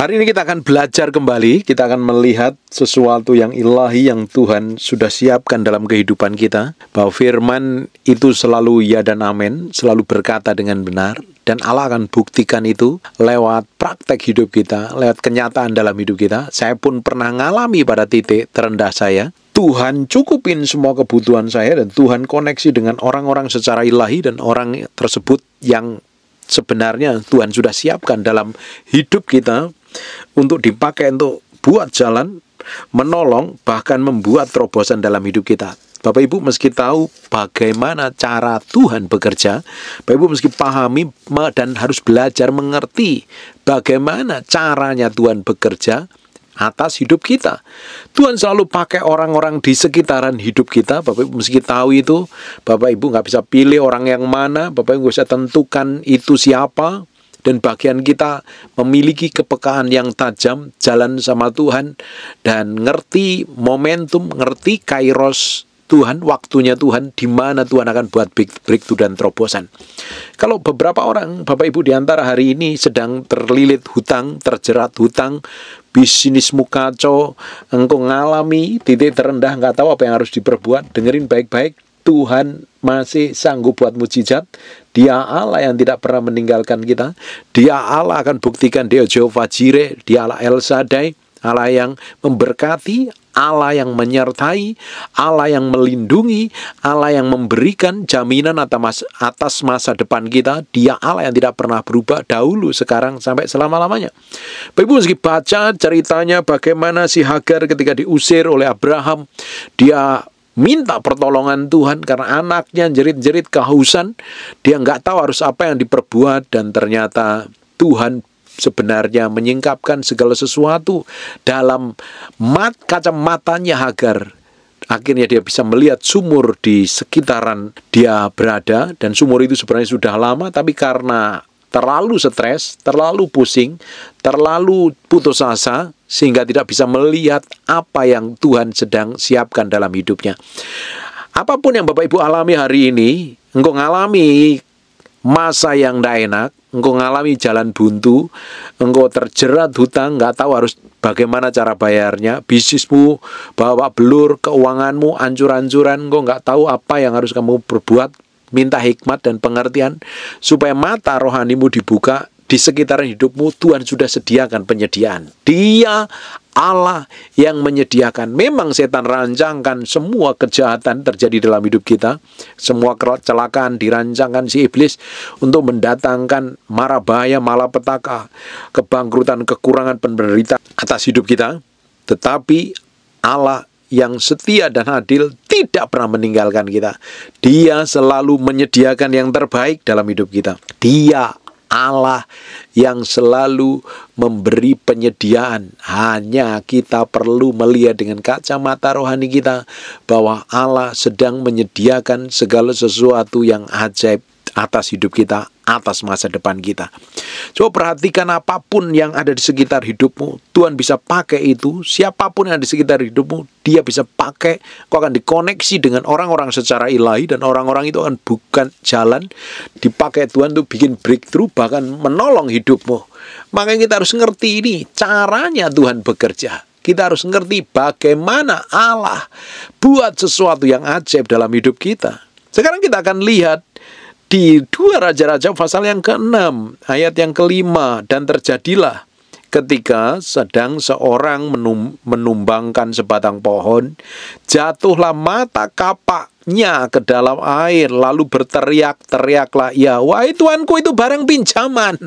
Hari ini kita akan belajar kembali, kita akan melihat sesuatu yang ilahi yang Tuhan sudah siapkan dalam kehidupan kita. Bahwa firman itu selalu ya dan amin, selalu berkata dengan benar. Dan Allah akan buktikan itu lewat praktek hidup kita, lewat kenyataan dalam hidup kita. Saya pun pernah ngalami pada titik terendah saya. Tuhan cukupin semua kebutuhan saya dan Tuhan koneksi dengan orang-orang secara ilahi dan orang tersebut yang sebenarnya Tuhan sudah siapkan dalam hidup kita untuk dipakai untuk buat jalan, menolong, bahkan membuat terobosan dalam hidup kita. Bapak Ibu meski tahu bagaimana cara Tuhan bekerja, Bapak Ibu meski pahami dan harus belajar mengerti bagaimana caranya Tuhan bekerja atas hidup kita. Tuhan selalu pakai orang-orang di sekitaran hidup kita. Bapak Ibu meski tahu itu, Bapak Ibu nggak bisa pilih orang yang mana, Bapak Ibu bisa tentukan itu siapa. Dan bagian kita memiliki kepekaan yang tajam, jalan sama Tuhan, dan ngerti momentum, ngerti kairos Tuhan, waktunya Tuhan, di mana Tuhan akan buat breakthrough dan terobosan. Kalau beberapa orang, Bapak Ibu di antara hari ini sedang terlilit hutang, terjerat hutang, bisnismu kacau, engkau ngalami titik terendah, nggak tahu apa yang harus diperbuat, dengerin baik-baik. Tuhan masih sanggup buat mujizat. Dia Allah yang tidak pernah meninggalkan kita. Dia Allah akan buktikan. Dia Jehovah Jireh, Dia Allah El Shaddai, Allah yang memberkati, Allah yang menyertai, Allah yang melindungi, Allah yang memberikan jaminan atas masa depan kita. Dia Allah yang tidak pernah berubah dahulu, sekarang, sampai selama-lamanya. Bapak Ibu meski baca ceritanya bagaimana si Hagar ketika diusir oleh Abraham, dia minta pertolongan Tuhan karena anaknya jerit-jerit kehausan. Dia nggak tahu harus apa yang diperbuat, dan ternyata Tuhan sebenarnya menyingkapkan segala sesuatu dalam kacamatanya Hagar. Akhirnya dia bisa melihat sumur di sekitaran dia berada, dan sumur itu sebenarnya sudah lama, tapi karena terlalu stres, terlalu pusing, terlalu putus asa, sehingga tidak bisa melihat apa yang Tuhan sedang siapkan dalam hidupnya. Apapun yang Bapak Ibu alami hari ini, engkau ngalami masa yang tidak enak, engkau ngalami jalan buntu, engkau terjerat hutang, nggak tahu harus bagaimana cara bayarnya, bisnismu bawa belur, keuanganmu ancur-ancuran, engkau nggak tahu apa yang harus kamu perbuat. Minta hikmat dan pengertian supaya mata rohanimu dibuka. Di sekitaran hidupmu Tuhan sudah sediakan penyediaan. Dia Allah yang menyediakan. Memang setan rancangkan semua kejahatan terjadi dalam hidup kita. Semua kecelakaan dirancangkan si iblis untuk mendatangkan mara bahaya, malapetaka, kebangkrutan, kekurangan, penderitaan atas hidup kita. Tetapi Allah yang setia dan adil tidak pernah meninggalkan kita. Dia selalu menyediakan yang terbaik dalam hidup kita. Dia Allah yang selalu memberi penyediaan. Hanya kita perlu melihat dengan kacamata rohani kita bahwa Allah sedang menyediakan segala sesuatu yang ajaib atas hidup kita, atas masa depan kita. Coba perhatikan apapun yang ada di sekitar hidupmu, Tuhan bisa pakai itu. Siapapun yang ada di sekitar hidupmu, Dia bisa pakai. Kau akan dikoneksi dengan orang-orang secara ilahi, dan orang-orang itu akan bukan jalan dipakai Tuhan untuk bikin breakthrough, bahkan menolong hidupmu. Makanya kita harus ngerti ini, caranya Tuhan bekerja. Kita harus ngerti bagaimana Allah buat sesuatu yang ajaib dalam hidup kita. Sekarang kita akan lihat di 2 Raja-Raja pasal yang ke-6, ayat yang ke-5. Dan terjadilah ketika sedang seorang menumbangkan sebatang pohon, jatuhlah mata kapaknya ke dalam air, lalu berteriak-teriaklah ia, "Wahai tuanku, itu barang pinjaman."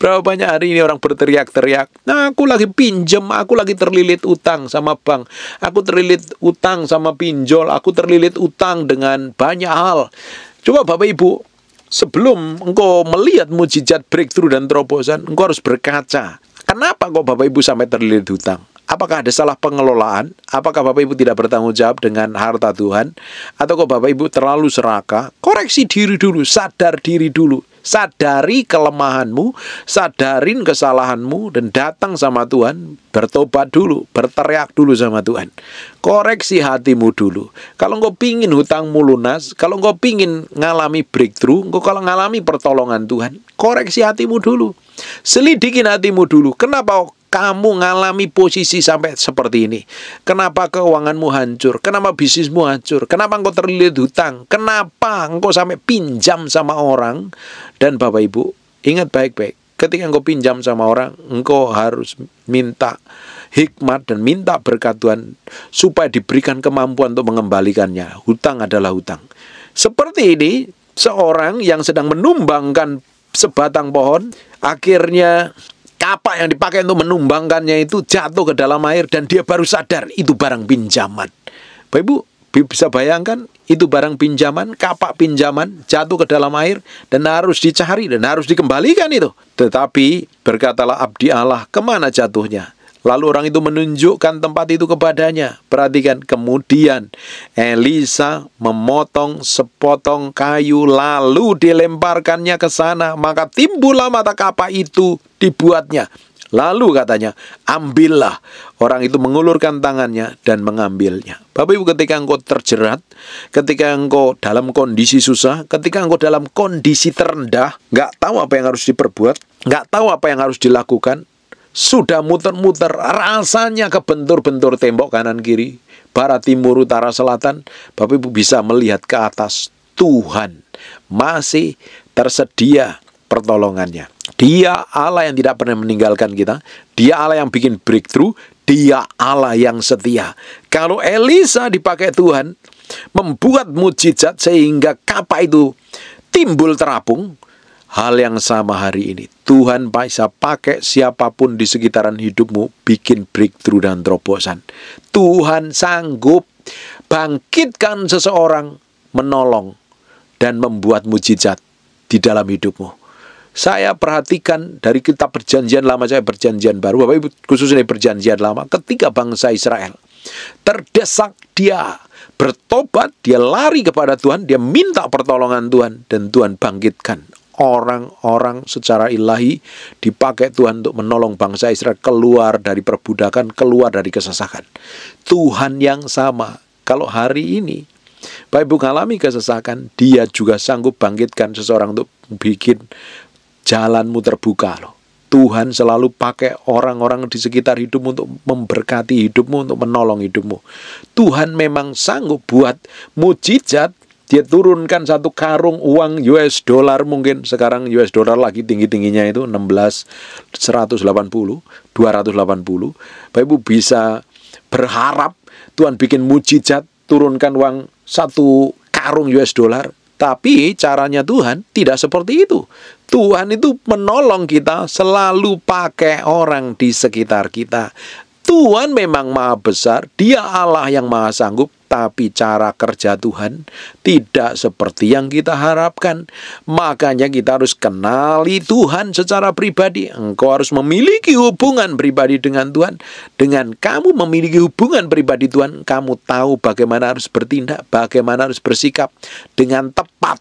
Berapa banyak hari ini orang berteriak-teriak, "Nah, aku lagi pinjam, aku lagi terlilit utang sama bank, aku terlilit utang sama pinjol, aku terlilit utang dengan banyak hal." Coba Bapak Ibu, sebelum engkau melihat mujizat breakthrough dan terobosan, engkau harus berkaca. Kenapa kok Bapak Ibu sampai terlilit hutang? Apakah ada salah pengelolaan? Apakah Bapak Ibu tidak bertanggung jawab dengan harta Tuhan? Atau kok Bapak Ibu terlalu serakah? Koreksi diri dulu, sadar diri dulu. Sadari kelemahanmu, sadarin kesalahanmu, dan datang sama Tuhan, bertobat dulu, berteriak dulu sama Tuhan. Koreksi hatimu dulu. Kalau engkau pingin hutangmu lunas, kalau engkau pingin ngalami breakthrough, engkau kalau ngalami pertolongan Tuhan, koreksi hatimu dulu. Selidikin hatimu dulu. Kenapa kamu ngalami posisi sampai seperti ini? Kenapa keuanganmu hancur? Kenapa bisnismu hancur? Kenapa engkau terlilit hutang? Kenapa engkau sampai pinjam sama orang? Dan Bapak Ibu, ingat baik-baik, ketika engkau pinjam sama orang, engkau harus minta hikmat dan minta berkat Tuhan supaya diberikan kemampuan untuk mengembalikannya. Hutang adalah hutang. Seperti ini, seorang yang sedang menumbangkan sebatang pohon, akhirnya kapak yang dipakai untuk menumbangkannya itu jatuh ke dalam air dan dia baru sadar itu barang pinjaman. Bapak Ibu bisa bayangkan, itu barang pinjaman, kapak pinjaman jatuh ke dalam air dan harus dicari dan harus dikembalikan itu. Tetapi berkatalah abdi Allah, kemana jatuhnya? Lalu orang itu menunjukkan tempat itu kepadanya. Perhatikan, kemudian Elisa memotong sepotong kayu lalu dilemparkannya ke sana. Maka timbullah mata kapak itu dibuatnya. Lalu katanya, ambillah. Orang itu mengulurkan tangannya dan mengambilnya. Bapak Ibu, ketika engkau terjerat, ketika engkau dalam kondisi susah, ketika engkau dalam kondisi terendah, nggak tahu apa yang harus diperbuat, nggak tahu apa yang harus dilakukan, sudah muter-muter, rasanya kebentur-bentur tembok kanan kiri, barat, timur, utara, selatan, Bapak Ibu bisa melihat ke atas. Tuhan masih tersedia pertolongannya. Dia Allah yang tidak pernah meninggalkan kita. Dia Allah yang bikin breakthrough. Dia Allah yang setia. Kalau Elisa dipakai Tuhan membuat mujizat sehingga kapak itu timbul terapung, hal yang sama hari ini Tuhan bisa pakai siapapun di sekitaran hidupmu bikin breakthrough dan terobosan. Tuhan sanggup bangkitkan seseorang, menolong dan membuat mujizat di dalam hidupmu. Saya perhatikan dari kitab Perjanjian Lama, saya Perjanjian Baru, Bapak Ibu, khususnya Perjanjian Lama, ketika bangsa Israel terdesak, dia bertobat, dia lari kepada Tuhan, dia minta pertolongan Tuhan, dan Tuhan bangkitkan orang-orang secara ilahi, dipakai Tuhan untuk menolong bangsa Israel keluar dari perbudakan, keluar dari kesesakan. Tuhan yang sama, kalau hari ini Bapak Ibu mengalami kesesakan, dia juga sanggup bangkitkan seseorang untuk bikin jalanmu terbuka loh. Tuhan selalu pakai orang-orang di sekitar hidupmu untuk memberkati hidupmu, untuk menolong hidupmu. Tuhan memang sanggup buat mujizat. Dia turunkan satu karung uang US dollar, mungkin sekarang US dollar lagi tinggi-tingginya itu 180, 280. Bapak Ibu bisa berharap Tuhan bikin mujizat, turunkan uang satu karung US dollar. Tapi caranya Tuhan tidak seperti itu. Tuhan itu menolong kita selalu pakai orang di sekitar kita. Tuhan memang maha besar, dia Allah yang maha sanggup, tapi cara kerja Tuhan tidak seperti yang kita harapkan. Makanya kita harus kenali Tuhan secara pribadi. Engkau harus memiliki hubungan pribadi dengan Tuhan. Dengan kamu memiliki hubungan pribadi Tuhan, kamu tahu bagaimana harus bertindak, bagaimana harus bersikap dengan tepat,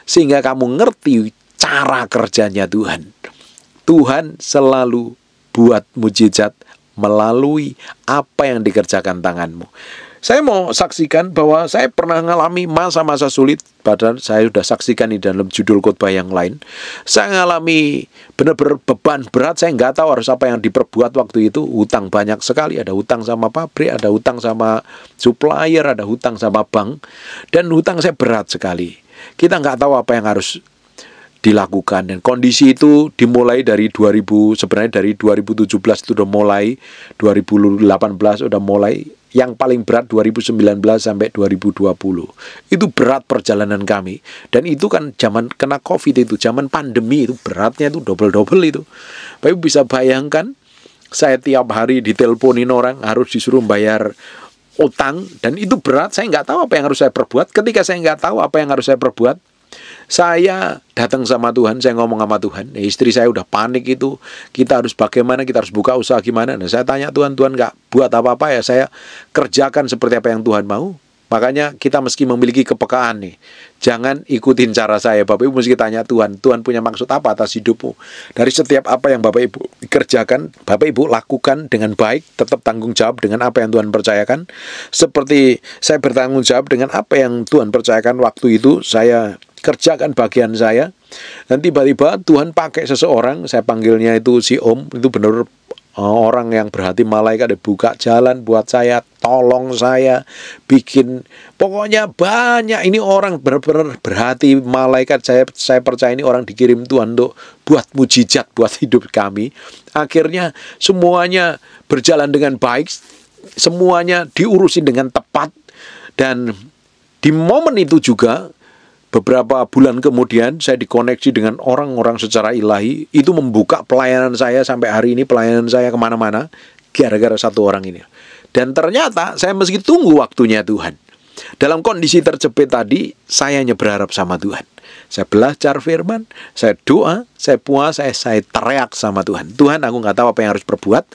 sehingga kamu ngerti cara kerjanya Tuhan. Tuhan selalu buat mujizat melalui apa yang dikerjakan tanganmu. Saya mau saksikan bahwa saya pernah mengalami masa-masa sulit, padahal saya sudah saksikan di dalam judul khotbah yang lain. Saya mengalami benar-benar beban berat, saya nggak tahu harus apa yang diperbuat waktu itu. Hutang banyak sekali, ada hutang sama pabrik, ada hutang sama supplier, ada hutang sama bank, dan hutang saya berat sekali. Kita nggak tahu apa yang harus dilakukan, dan kondisi itu dimulai dari sebenarnya dari 2017 itu udah mulai, 2018 udah mulai, yang paling berat 2019 sampai 2020. Itu berat perjalanan kami, dan itu kan zaman kena COVID itu, zaman pandemi itu beratnya itu double-double itu. Bapak Ibu bisa bayangkan, saya tiap hari diteleponin orang, harus disuruh bayar utang, dan itu berat. Saya nggak tahu apa yang harus saya perbuat. Ketika saya nggak tahu apa yang harus saya perbuat, saya datang sama Tuhan, saya ngomong sama Tuhan. Istri saya udah panik itu, kita harus bagaimana, kita harus buka usaha gimana. Nah, saya tanya Tuhan nggak buat apa-apa ya, saya kerjakan seperti apa yang Tuhan mau. Makanya kita mesti memiliki kepekaan nih. Jangan ikutin cara saya. Bapak Ibu mesti tanya Tuhan punya maksud apa atas hidupmu. Dari setiap apa yang Bapak Ibu kerjakan, Bapak Ibu lakukan dengan baik, tetap tanggung jawab dengan apa yang Tuhan percayakan. Seperti saya bertanggung jawab dengan apa yang Tuhan percayakan waktu itu, saya kerjakan bagian saya. Dan tiba-tiba Tuhan pakai seseorang, saya panggilnya itu si Om, itu benar orang yang berhati malaikat buka jalan buat saya, tolong saya, bikin, pokoknya banyak. Ini orang benar-benar berhati malaikat. Saya percaya ini orang dikirim Tuhan untuk buat mujizat buat hidup kami. Akhirnya semuanya berjalan dengan baik, semuanya diurusin dengan tepat. Dan di momen itu juga, beberapa bulan kemudian saya dikoneksi dengan orang-orang secara ilahi. Itu membuka pelayanan saya sampai hari ini. Pelayanan saya kemana-mana gara-gara satu orang ini. Dan ternyata saya meski tunggu waktunya Tuhan. Dalam kondisi terjepit tadi, saya hanya berharap sama Tuhan. Saya belajar firman, saya doa, saya puasa, saya teriak sama Tuhan. Tuhan, aku nggak tahu apa yang harus berbuat,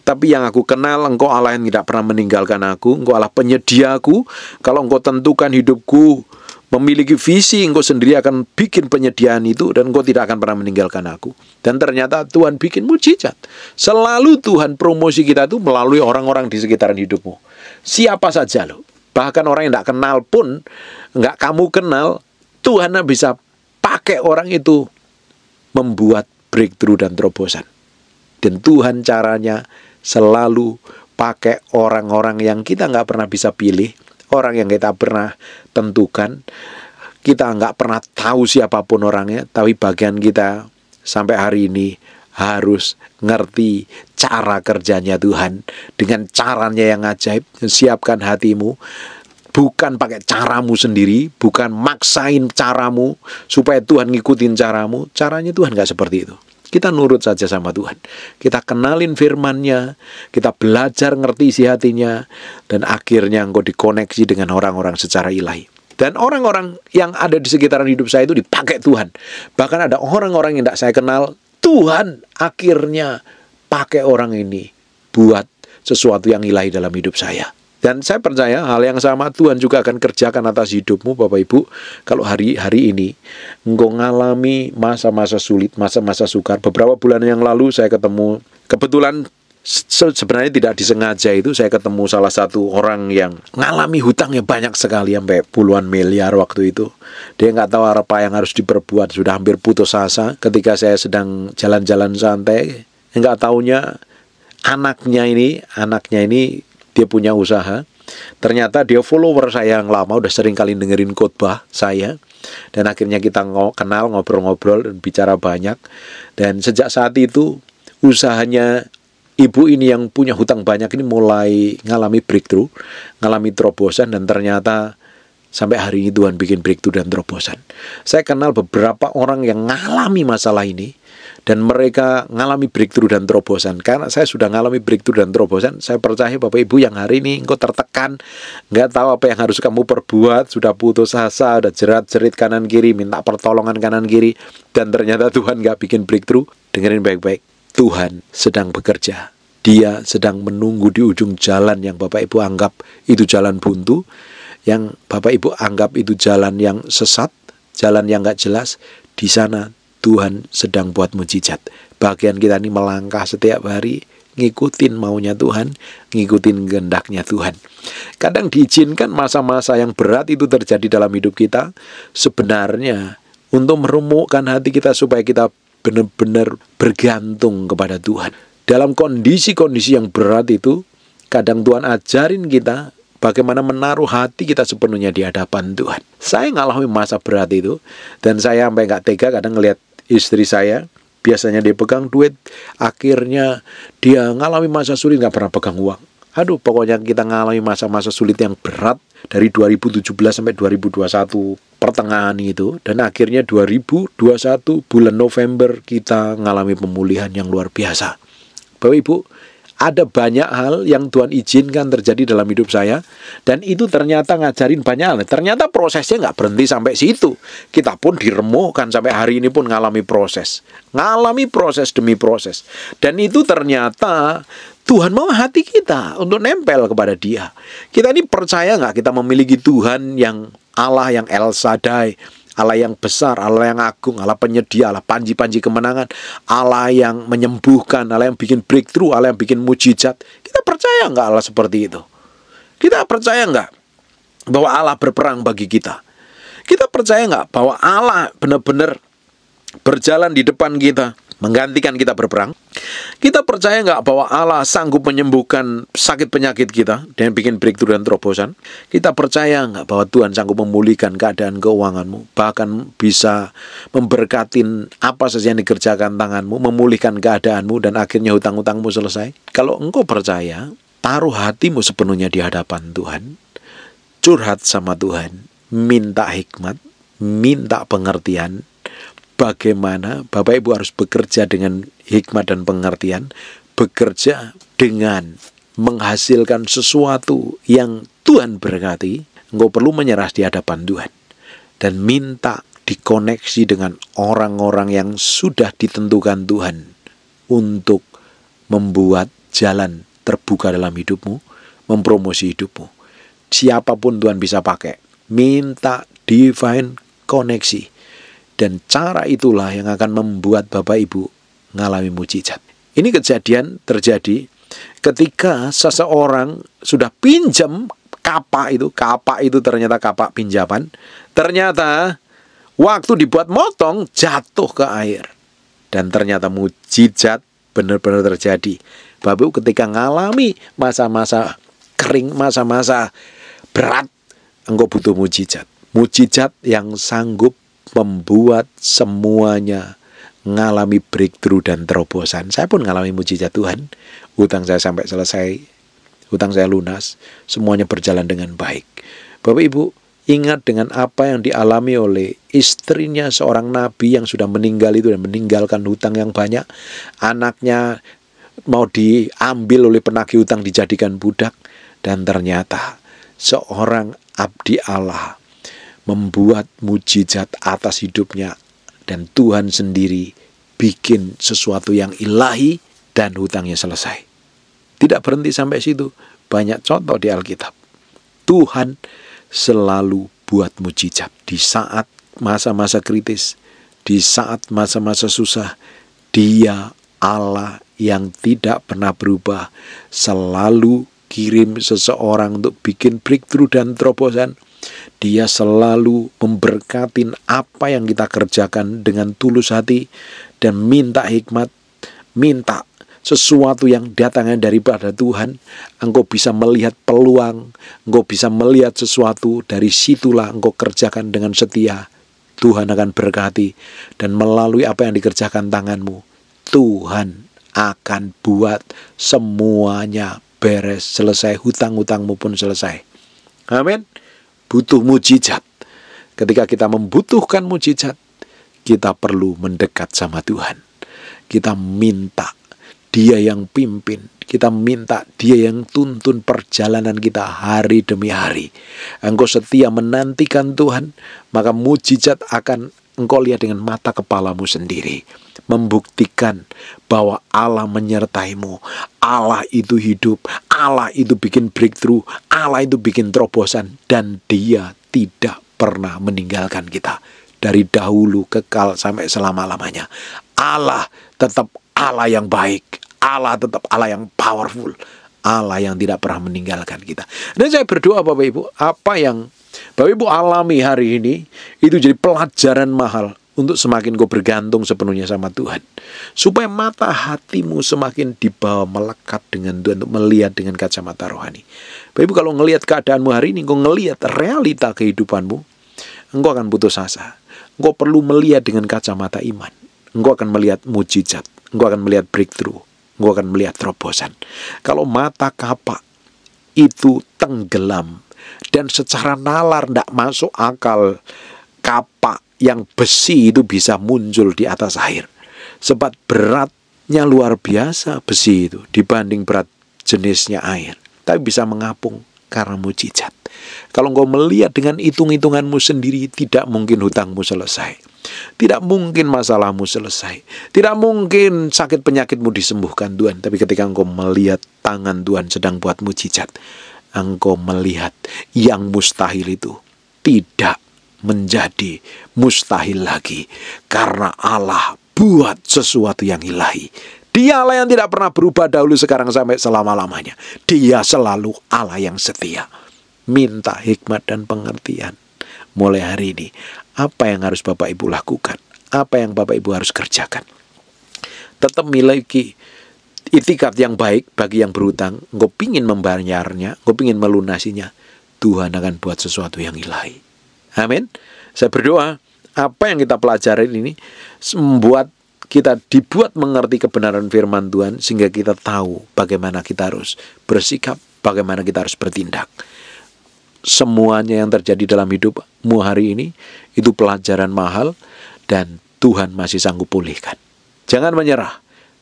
tapi yang aku kenal, Engkau Allah yang tidak pernah meninggalkan aku. Engkau Allah penyediaku. Kalau Engkau tentukan hidupku memiliki visi, Engkau sendiri akan bikin penyediaan itu, dan Engkau tidak akan pernah meninggalkan aku. Dan ternyata Tuhan bikin mujizat. Selalu Tuhan promosi kita itu melalui orang-orang di sekitaran hidupmu. Siapa saja loh. Bahkan orang yang tidak kenal pun, nggak kamu kenal, Tuhan bisa pakai orang itu membuat breakthrough dan terobosan. Dan Tuhan caranya selalu pakai orang-orang yang kita nggak pernah bisa pilih, orang yang kita pernah tentukan, kita nggak pernah tahu siapapun orangnya, tapi bagian kita sampai hari ini harus ngerti cara kerjanya Tuhan dengan caranya yang ajaib. Siapkan hatimu, bukan pakai caramu sendiri, bukan maksain caramu supaya Tuhan ngikutin caramu. Caranya Tuhan nggak seperti itu. Kita nurut saja sama Tuhan. Kita kenalin firman-Nya, kita belajar ngerti isi hatinya, dan akhirnya engkau dikoneksi dengan orang-orang secara ilahi. Dan orang-orang yang ada di sekitaran hidup saya itu dipakai Tuhan. Bahkan ada orang-orang yang tidak saya kenal, Tuhan akhirnya pakai orang ini buat sesuatu yang ilahi dalam hidup saya. Dan saya percaya hal yang sama Tuhan juga akan kerjakan atas hidupmu, Bapak Ibu. Kalau hari ini engkau ngalami masa-masa sulit, masa-masa sukar. Beberapa bulan yang lalu saya ketemu, kebetulan sebenarnya tidak disengaja itu, saya ketemu salah satu orang yang ngalami hutangnya banyak sekali, sampai puluhan miliar waktu itu. Dia nggak tahu apa yang harus diperbuat, sudah hampir putus asa. Ketika saya sedang jalan-jalan santai, nggak taunya anaknya ini dia punya usaha. Ternyata dia follower saya yang lama, udah sering kali dengerin khotbah saya. Dan akhirnya kita kenal, ngobrol-ngobrol, dan bicara banyak. Dan sejak saat itu, usahanya ibu ini yang punya hutang banyak ini mulai ngalami breakthrough, ngalami terobosan. Dan ternyata sampai hari ini Tuhan bikin breakthrough dan terobosan. Saya kenal beberapa orang yang ngalami masalah ini, dan mereka ngalami breakthrough dan terobosan. Karena saya sudah ngalami breakthrough dan terobosan, saya percaya Bapak Ibu yang hari ini engkau tertekan, nggak tahu apa yang harus kamu perbuat, sudah putus asa, sudah jerat-jerit kanan kiri, minta pertolongan kanan kiri, dan ternyata Tuhan nggak bikin breakthrough. Dengerin baik-baik, Tuhan sedang bekerja. Dia sedang menunggu di ujung jalan yang Bapak Ibu anggap itu jalan buntu, yang Bapak Ibu anggap itu jalan yang sesat, jalan yang nggak jelas. Di sana Tuhan sedang buat mujizat. Bagian kita ini melangkah setiap hari, ngikutin maunya Tuhan, ngikutin kehendaknya Tuhan. Kadang diizinkan masa-masa yang berat itu terjadi dalam hidup kita, sebenarnya untuk meremukkan hati kita supaya kita benar-benar bergantung kepada Tuhan. Dalam kondisi-kondisi yang berat itu, kadang Tuhan ajarin kita bagaimana menaruh hati kita sepenuhnya di hadapan Tuhan. Saya ngalami masa berat itu, dan saya sampai nggak tega kadang ngelihat istri saya. Biasanya dia pegang duit, akhirnya dia ngalami masa sulit nggak pernah pegang uang. Aduh, pokoknya kita ngalami masa-masa sulit yang berat dari 2017 sampai 2021 pertengahan itu, dan akhirnya 2021 bulan November kita ngalami pemulihan yang luar biasa. Bapak Ibu, ada banyak hal yang Tuhan izinkan terjadi dalam hidup saya, dan itu ternyata ngajarin banyak hal. Ternyata prosesnya nggak berhenti sampai situ. Kita pun diremukkan sampai hari ini pun ngalami proses demi proses. Dan itu ternyata Tuhan mau hati kita untuk nempel kepada Dia. Kita ini percaya nggak kita memiliki Tuhan yang Allah yang El Shaddai, Allah yang besar, Allah yang agung, Allah penyedia, Allah panji-panji kemenangan, Allah yang menyembuhkan, Allah yang bikin breakthrough, Allah yang bikin mujizat. Kita percaya nggak Allah seperti itu? Kita percaya nggak bahwa Allah berperang bagi kita? Kita percaya nggak bahwa Allah benar-benar berjalan di depan kita, menggantikan kita berperang. Kita percaya nggak bahwa Allah sanggup menyembuhkan sakit penyakit kita dan bikin breakthrough dan terobosan? Kita percaya nggak bahwa Tuhan sanggup memulihkan keadaan keuanganmu, bahkan bisa memberkatin apa saja yang dikerjakan tanganmu, memulihkan keadaanmu, dan akhirnya hutang-hutangmu selesai? Kalau engkau percaya, taruh hatimu sepenuhnya di hadapan Tuhan, curhat sama Tuhan, minta hikmat, minta pengertian, bagaimana Bapak Ibu harus bekerja dengan hikmat dan pengertian, bekerja dengan menghasilkan sesuatu yang Tuhan berkati. Engkau perlu menyerah di hadapan Tuhan dan minta dikoneksi dengan orang-orang yang sudah ditentukan Tuhan untuk membuat jalan terbuka dalam hidupmu, mempromosi hidupmu. Siapapun Tuhan bisa pakai, minta divine koneksi. Dan cara itulah yang akan membuat Bapak Ibu mengalami mujizat. Ini kejadian terjadi ketika seseorang sudah pinjam kapak itu ternyata kapak pinjaman. Ternyata waktu dibuat motong jatuh ke air. Dan ternyata mujizat benar-benar terjadi. Bapak Ibu ketika mengalami masa-masa kering, masa-masa berat, engkau butuh mujizat. Mujizat yang sanggup membuat semuanya mengalami breakthrough dan terobosan. Saya pun mengalami mujizat Tuhan. Hutang saya sampai selesai, hutang saya lunas, semuanya berjalan dengan baik. Bapak Ibu, ingat dengan apa yang dialami oleh istrinya seorang nabi yang sudah meninggal itu dan meninggalkan hutang yang banyak. Anaknya mau diambil oleh penagih hutang, dijadikan budak. Dan ternyata seorang abdi Allah membuat mujizat atas hidupnya, dan Tuhan sendiri bikin sesuatu yang ilahi dan hutangnya selesai. Tidak berhenti sampai situ, banyak contoh di Alkitab. Tuhan selalu buat mujizat di saat masa-masa kritis, di saat masa-masa susah. Dia Allah yang tidak pernah berubah, selalu kirim seseorang untuk bikin breakthrough dan terobosan. Dia selalu memberkatin apa yang kita kerjakan dengan tulus hati dan minta hikmat, minta sesuatu yang datangnya daripada Tuhan. Engkau bisa melihat peluang, engkau bisa melihat sesuatu, dari situlah engkau kerjakan dengan setia. Tuhan akan berkati, dan melalui apa yang dikerjakan tanganmu, Tuhan akan buat semuanya beres, selesai, hutang-hutangmu pun selesai. Amin. Butuh mujizat. Ketika kita membutuhkan mujizat, kita perlu mendekat sama Tuhan. Kita minta Dia yang pimpin. Kita minta Dia yang tuntun perjalanan kita hari demi hari. Engkau setia menantikan Tuhan, maka mujizat akan engkau lihat dengan mata kepalamu sendiri. Membuktikan bahwa Allah menyertaimu. Allah itu hidup. Allah itu bikin breakthrough. Allah itu bikin terobosan. Dan Dia tidak pernah meninggalkan kita. Dari dahulu kekal sampai selama-lamanya. Allah tetap Allah yang baik. Allah tetap Allah yang powerful. Allah yang tidak pernah meninggalkan kita. Dan saya berdoa Bapak Ibu, apa yang Bapak Ibu alami hari ini, itu jadi pelajaran mahal untuk semakin kau bergantung sepenuhnya sama Tuhan. Supaya mata hatimu semakin dibawa melekat dengan Tuhan, untuk melihat dengan kacamata rohani. Bapak Ibu, kalau ngelihat keadaanmu hari ini, engkau ngelihat realita kehidupanmu, engkau akan putus asa. Engkau perlu melihat dengan kacamata iman. Engkau akan melihat mujizat. Engkau akan melihat breakthrough. Engkau akan melihat terobosan. Kalau mata kapak itu tenggelam, dan secara nalar tidak masuk akal kapak yang besi itu bisa muncul di atas air. Sebab beratnya luar biasa besi itu dibanding berat jenisnya air. Tapi bisa mengapung karena mujizat. Kalau engkau melihat dengan hitung-hitunganmu sendiri, tidak mungkin hutangmu selesai. Tidak mungkin masalahmu selesai. Tidak mungkin sakit penyakitmu disembuhkan Tuhan. Tapi ketika engkau melihat tangan Tuhan sedang buat mujizat, engkau melihat yang mustahil itu tidak menjadi mustahil lagi. Karena Allah buat sesuatu yang ilahi. Dia Allah yang tidak pernah berubah dahulu, sekarang, sampai selama-lamanya. Dia selalu Allah yang setia. Minta hikmat dan pengertian. Mulai hari ini, apa yang harus Bapak Ibu lakukan? Apa yang Bapak Ibu harus kerjakan? tetap memiliki itikat yang baik bagi yang berhutang, engkau pingin membayarnya, engkau pingin melunasinya, Tuhan akan buat sesuatu yang ilahi. Amin. Saya berdoa, apa yang kita pelajari ini membuat kita dibuat mengerti kebenaran firman Tuhan, sehingga kita tahu bagaimana kita harus bersikap, bagaimana kita harus bertindak. Semuanya yang terjadi dalam hidupmu hari ini, itu pelajaran mahal, dan Tuhan masih sanggup pulihkan. Jangan menyerah,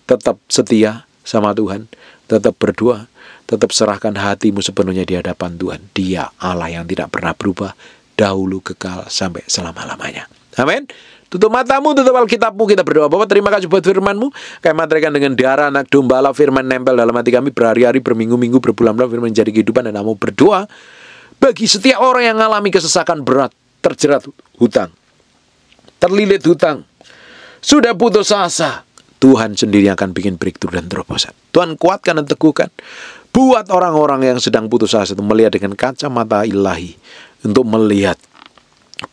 tetap setia sama Tuhan, tetap berdoa, tetap serahkan hatimu sepenuhnya di hadapan Tuhan. Dia Allah yang tidak pernah berubah, dahulu kekal sampai selama-lamanya. Amin. Tutup matamu, tutup Alkitabmu, kita berdoa. Bapak, terima kasih buat firman-Mu. Kami materikan dengan darah anak domba Allah, firman nempel dalam hati kami berhari-hari, berminggu-minggu, berbulan-bulan, firman jadi kehidupan. Dan kamu berdoa bagi setiap orang yang mengalami kesesakan berat, terjerat hutang, terlilit hutang, sudah putus asa, Tuhan sendiri akan bikin breakthrough dan terobosan. Tuhan kuatkan dan teguhkan. Buat orang-orang yang sedang putus asa itu melihat dengan kacamata ilahi, untuk melihat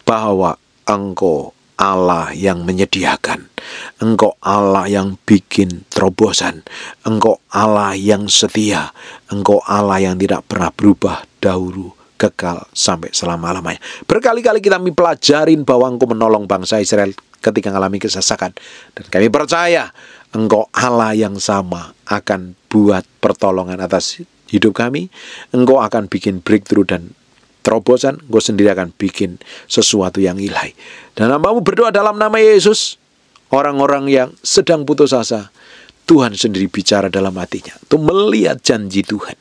bahwa Engkau Allah yang menyediakan, Engkau Allah yang bikin terobosan, Engkau Allah yang setia, Engkau Allah yang tidak pernah berubah, dahulu kekal sampai selama-lamanya. Berkali-kali kita mempelajarin bahwa Engkau menolong bangsa Israel ketika mengalami kesesakan, dan kami percaya Engkau Allah yang sama akan buat pertolongan atas hidup kami. Engkau akan bikin breakthrough dan terobosan. Engkau sendiri akan bikin sesuatu yang ilahi. Dan hamba-Mu berdoa dalam nama Yesus, orang-orang yang sedang putus asa, Tuhan sendiri bicara dalam hatinya untuk melihat janji Tuhan.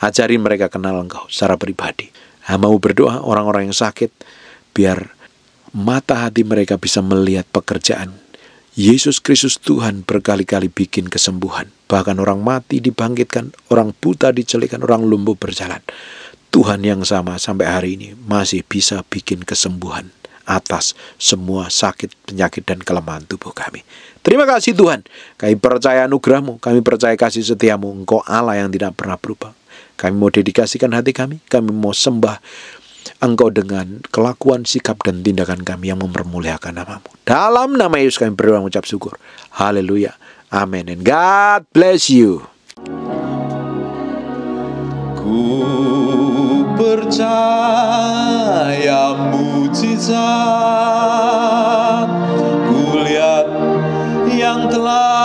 Ajarin mereka kenal Engkau secara pribadi. Hamba-Mu berdoa orang-orang yang sakit, biar mata hati mereka bisa melihat pekerjaan Yesus Kristus. Tuhan berkali-kali bikin kesembuhan. Bahkan orang mati dibangkitkan, orang buta dicelihkan, orang lumpuh berjalan. Tuhan yang sama sampai hari ini masih bisa bikin kesembuhan atas semua sakit, penyakit, dan kelemahan tubuh kami. Terima kasih Tuhan. Kami percaya anugerah-Mu, kami percaya kasih setia-Mu. Engkau Allah yang tidak pernah berubah. Kami mau dedikasikan hati kami mau sembah Engkau dengan kelakuan, sikap, dan tindakan kami yang mempermuliakan nama-Mu. Dalam nama Yesus kami berdoa mengucap syukur. Haleluya. Amin. And God bless you. Ku percaya mujizat, ku lihat yang telah